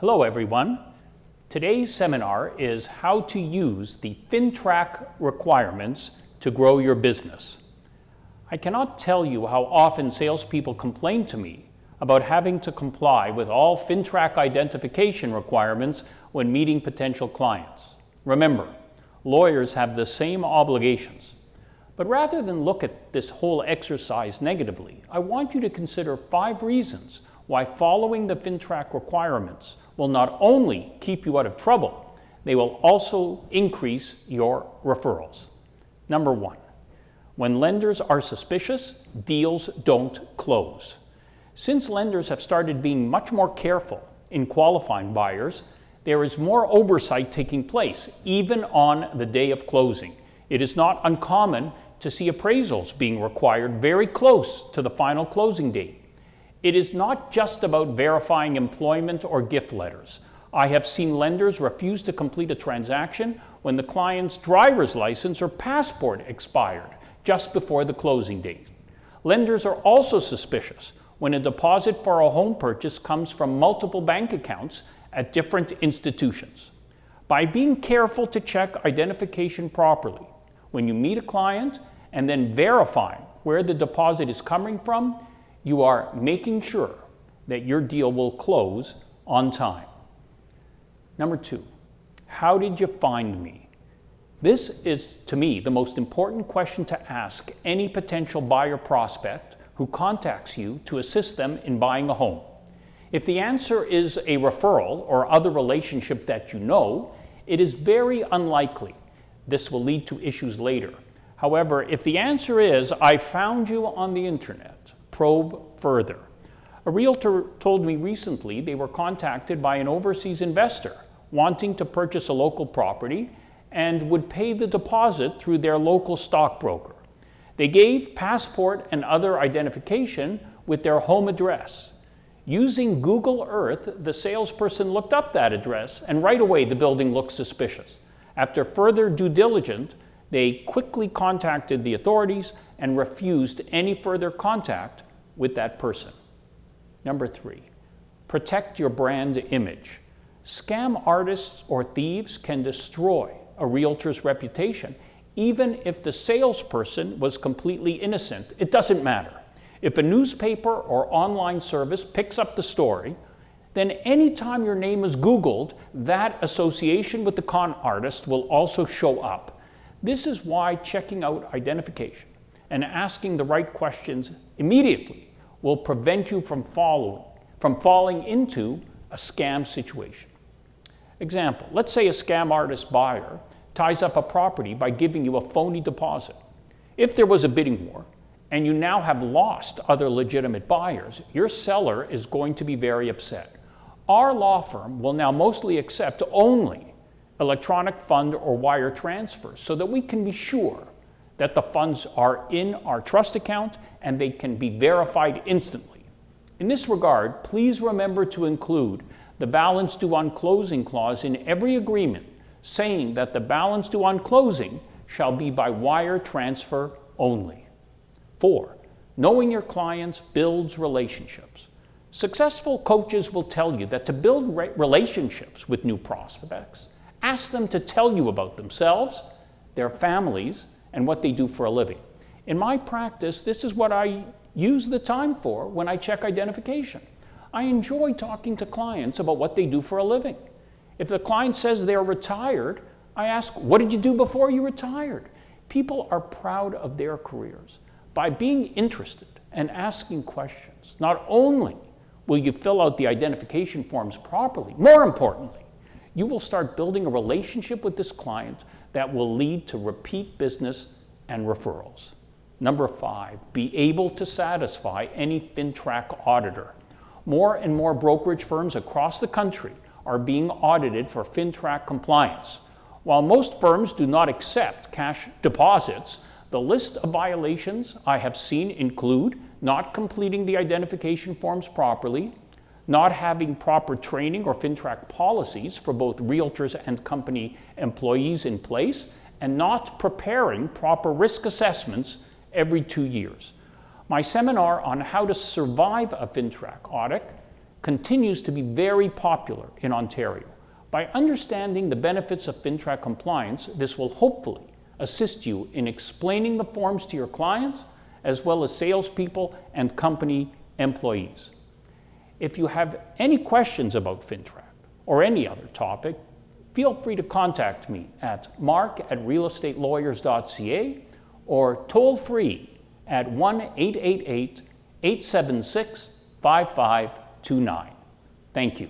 Hello everyone. Today's seminar is how to use the Fintrac requirements to grow your business. I cannot tell you how often salespeople complain to me about having to comply with all Fintrac identification requirements when meeting potential clients. Remember, lawyers have the same obligations. But rather than look at this whole exercise negatively, I want you to consider 5 reasons why following the Fintrac requirements will not only keep you out of trouble, they will also increase your referrals. Number 1, when lenders are suspicious, deals don't close. Since lenders have started being much more careful in qualifying buyers, there is more oversight taking place, even on the day of closing. It is not uncommon to see appraisals being required very close to the final closing date. It is not just about verifying employment or gift letters. I have seen lenders refuse to complete a transaction when the client's driver's license or passport expired just before the closing date. Lenders are also suspicious when a deposit for a home purchase comes from multiple bank accounts at different institutions. By being careful to check identification properly when you meet a client and then verifying where the deposit is coming from, you are making sure that your deal will close on time. Number 2, how did you find me? This is, to me, the most important question to ask any potential buyer prospect who contacts you to assist them in buying a home. If the answer is a referral or other relationship that you know, it is very unlikely this will lead to issues later. However, if the answer is, I found you on the internet, probe further. A realtor told me recently they were contacted by an overseas investor wanting to purchase a local property and would pay the deposit through their local stockbroker. They gave passport and other identification with their home address. Using Google Earth, the salesperson looked up that address and right away the building looked suspicious. After further due diligence, they quickly contacted the authorities and refused any further contact with that person. Number 3, protect your brand image. Scam artists or thieves can destroy a realtor's reputation, even if the salesperson was completely innocent. It doesn't matter. If a newspaper or online service picks up the story, then anytime your name is Googled, that association with the con artist will also show up. This is why checking out identification and asking the right questions immediately will prevent you from falling into a scam situation. Example, let's say a scam artist buyer ties up a property by giving you a phony deposit. If there was a bidding war and you now have lost other legitimate buyers, your seller is going to be very upset. Our law firm will now mostly accept only electronic fund or wire transfers so that we can be sure that the funds are in our trust account and they can be verified instantly. In this regard, please remember to include the balance due on closing clause in every agreement, saying that the balance due on closing shall be by wire transfer only. 4, knowing your clients builds relationships. Successful coaches will tell you that to build relationships with new prospects, ask them to tell you about themselves, their families, and what they do for a living. In my practice, this is what I use the time for when I check identification. I enjoy talking to clients about what they do for a living. If the client says they're retired, I ask, what did you do before you retired? People are proud of their careers. By being interested and asking questions, not only will you fill out the identification forms properly, more importantly, you will start building a relationship with this client that will lead to repeat business and referrals. Number 5, be able to satisfy any Fintrac auditor. More and more brokerage firms across the country are being audited for Fintrac compliance. While most firms do not accept cash deposits, the list of violations I have seen include not completing the identification forms properly, not having proper training or Fintrac policies for both realtors and company employees in place, and not preparing proper risk assessments every 2 years. My seminar on how to survive a Fintrac audit continues to be very popular in Ontario. By understanding the benefits of Fintrac compliance, this will hopefully assist you in explaining the forms to your clients, as well as salespeople and company employees. If you have any questions about Fintrac or any other topic, feel free to contact me at mark@realestatelawyer.ca or toll free at 1-888-876-5529. Thank you.